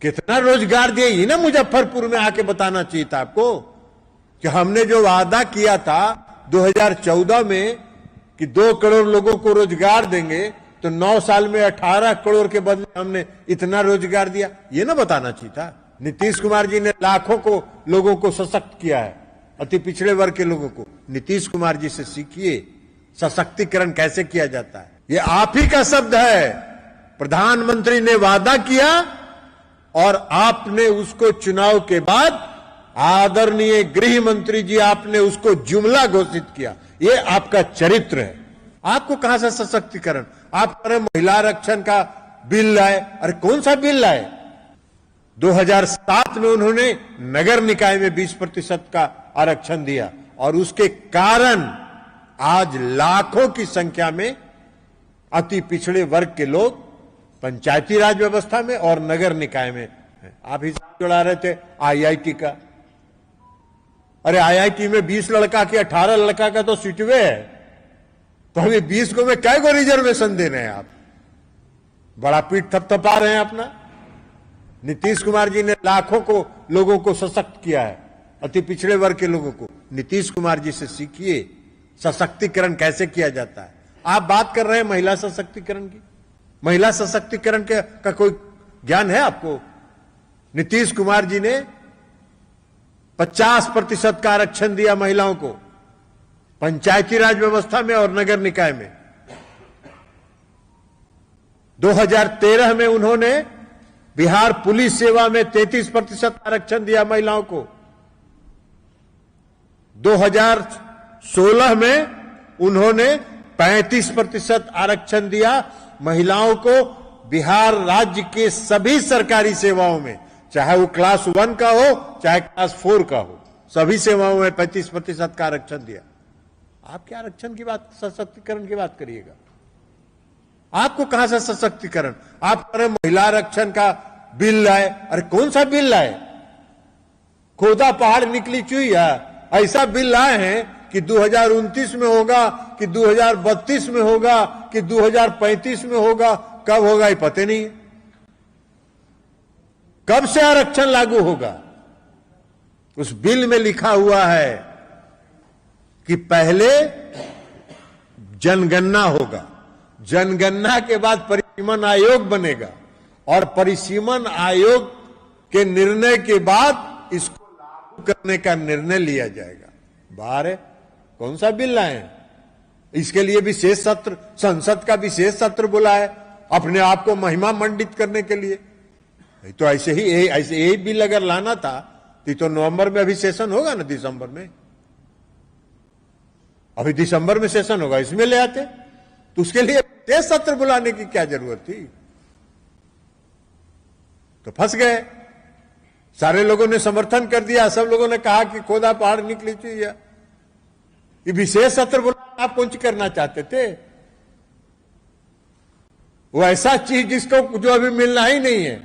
कितना रोजगार दिए, ये ना मुजफ्फरपुर में आके बताना चाहिए था आपको कि हमने जो वादा किया था 2014 में कि 2 करोड़ लोगों को रोजगार देंगे, तो 9 साल में 18 करोड़ के बदले हमने इतना रोजगार दिया, ये ना बताना चाहिए था। नीतीश कुमार जी ने लाखों को लोगों को सशक्त किया है, अति पिछड़े वर्ग के लोगों को। नीतीश कुमार जी से सीखिए सशक्तिकरण कैसे किया जाता है। ये आप ही का शब्द है। प्रधानमंत्री ने वादा किया और आपने उसको चुनाव के बाद आदरणीय गृह मंत्री जी आपने उसको जुमला घोषित किया। ये आपका चरित्र है। आपको कहां से सशक्तिकरण? आप कह रहे महिला आरक्षण का बिल लाए। अरे कौन सा बिल लाए? 2007 में उन्होंने नगर निकाय में 20% का आरक्षण दिया और उसके कारण आज लाखों की संख्या में अति पिछड़े वर्ग के लोग पंचायती राज व्यवस्था में और नगर निकाय में हैं। आप हिसाब जोड़ा रहे थे आईआईटी का। अरे आईआईटी में 20 लड़का की 18 लड़का का तो सीटवे है, तो अभी 20 को में क्या को रिजर्वेशन दे रहे हैं आप? बड़ा पीठ थपथपा रहे हैं अपना। नीतीश कुमार जी ने लाखों को लोगों को सशक्त किया है, अति पिछड़े वर्ग के लोगों को। नीतीश कुमार जी से सीखिए सशक्तिकरण कैसे किया जाता है। आप बात कर रहे हैं महिला सशक्तिकरण की। महिला सशक्तिकरण का कोई ज्ञान है आपको? नीतीश कुमार जी ने 50% का आरक्षण दिया महिलाओं को पंचायती राज व्यवस्था में और नगर निकाय में। 2013 में उन्होंने बिहार पुलिस सेवा में 33% आरक्षण दिया महिलाओं को। 2016 में उन्होंने 35% आरक्षण दिया महिलाओं को बिहार राज्य के सभी सरकारी सेवाओं में, चाहे वो क्लास 1 का हो चाहे क्लास 4 का हो, सभी सेवाओं में 35% का आरक्षण दिया। आप क्या आरक्षण की बात, सशक्तिकरण की बात करिएगा? आपको कहां से सशक्तिकरण? आप कह रहे महिला आरक्षण का बिल लाए। अरे कौन सा बिल लाए? खोदा पहाड़ निकली चुईया ऐसा बिल लाए हैं कि 2029 में होगा कि 2032 में होगा कि 2035 में होगा। कब होगा ये पता नहीं। कब से आरक्षण लागू होगा? उस बिल में लिखा हुआ है कि पहले जनगणना होगा, जनगणना के बाद परिसीमन आयोग बनेगा और परिसीमन आयोग के निर्णय के बाद इसको लागू करने का निर्णय लिया जाएगा। बाहर है कौन सा बिल लाए? इसके लिए विशेष सत्र, संसद का विशेष सत्र बुला है अपने आप को महिमा मंडित करने के लिए। तो ऐसे ही बिल अगर लाना था तो नवंबर में अभी सेशन होगा ना, दिसंबर में। अभी दिसंबर में सेशन होगा, इसमें ले आते तो उसके लिए विशेष सत्र बुलाने की क्या जरूरत थी? तो फंस गए। सारे लोगों ने समर्थन कर दिया, सब लोगों ने कहा कि खोदा पहाड़ निकली चाहिए। ये विशेष सत्र बुलाना आप कौन सी करना चाहते थे? वो ऐसा चीज जिसको जो अभी मिलना ही नहीं है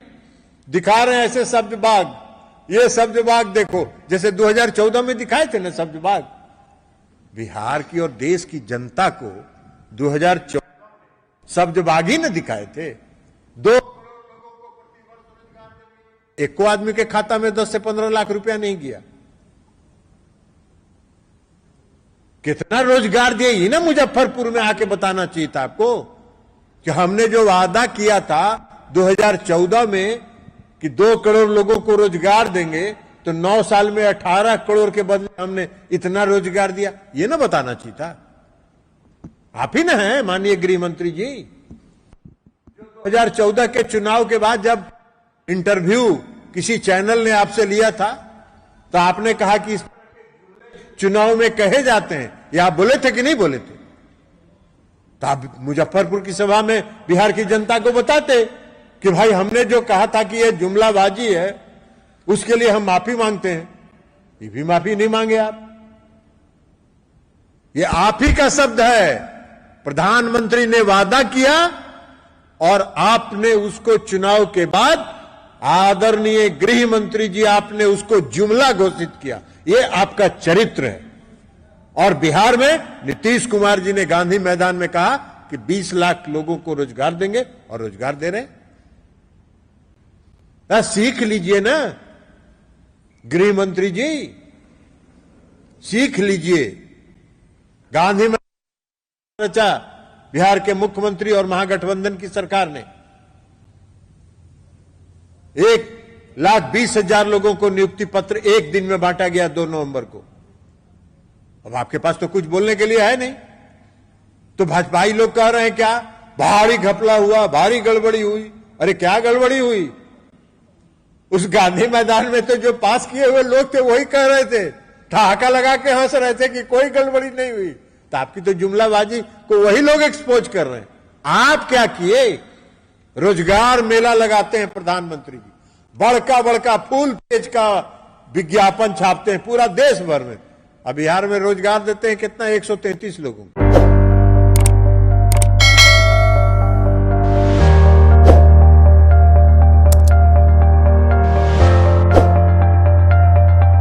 दिखा रहे हैं ऐसे शब्द बाग। ये शब्द बाग देखो जैसे 2014 में दिखाए थे ना शब्द बाग। बिहार की और देश की जनता को 2014 शब्द बाग ही न दिखाए थे। 2 एको आदमी के खाता में 10 से 15 लाख रुपया नहीं गया। कितना रोजगार दिए, ये ना मुजफ्फरपुर में आके बताना चाहिए था आपको कि हमने जो वादा किया था 2014 में कि 2 करोड़ लोगों को रोजगार देंगे, तो 9 साल में 18 करोड़ के बदले हमने इतना रोजगार दिया। ये ना बताना चाहिए था। आप ही ना हैं माननीय गृह मंत्री जी। 2014 के चुनाव के बाद जब इंटरव्यू किसी चैनल ने आपसे लिया था तो आपने कहा कि इस चुनाव में कहे जाते हैं, या आप बोले थे कि नहीं बोले थे? तो आप मुजफ्फरपुर की सभा में बिहार की जनता को बताते कि भाई हमने जो कहा था कि यह जुमलाबाजी है, उसके लिए हम माफी मांगते हैं। ये भी माफी नहीं मांगे आप। ये आप ही का शब्द है। प्रधानमंत्री ने वादा किया और आपने उसको चुनाव के बाद आदरणीय गृह मंत्री जी आपने उसको जुमला घोषित किया। ये आपका चरित्र है। और बिहार में नीतीश कुमार जी ने गांधी मैदान में कहा कि 20 लाख लोगों को रोजगार देंगे और रोजगार दे रहे हैं। सीख लीजिए ना गृह मंत्री जी, सीख लीजिए। गांधी रचा बिहार के मुख्यमंत्री और महागठबंधन की सरकार ने 1,20,000 लोगों को नियुक्ति पत्र एक दिन में बांटा गया 2 नवंबर को। अब आपके पास तो कुछ बोलने के लिए है नहीं, तो भाजपाई लोग कह रहे हैं क्या भारी घपला हुआ, भारी गड़बड़ी हुई। अरे क्या गड़बड़ी हुई? उस गांधी मैदान में तो जो पास किए हुए लोग थे वही कह रहे थे, ठहाका लगा के हंस रहे थे कि कोई गड़बड़ी नहीं हुई। तो आपकी तो जुमलाबाजी को वही लोग एक्सपोज कर रहे हैं। आप क्या किए? रोजगार मेला लगाते हैं प्रधानमंत्री जी, बड़का बड़का फुल पेज का विज्ञापन छापते हैं पूरा देश भर में। अब बिहार में रोजगार देते हैं कितना? 133 लोगों को।